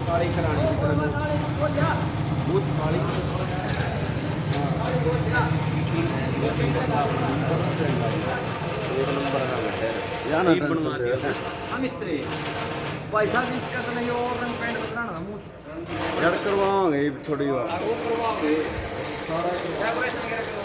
ਕਾਲੀ ਖਰਾਣੀ ਦੀ ਤਰ੍ਹਾਂ ਬਹੁਤ ਕਾਲੀ एक नंबर का है यार ना बनवा दिया हम मिस्त्री पैसा भी इसका तो नहीं और रंग पेंट बनाना था मुंह यार करवाओगे थोड़ी बार वो करवाओगे सारा क्या प्राइस वगैरह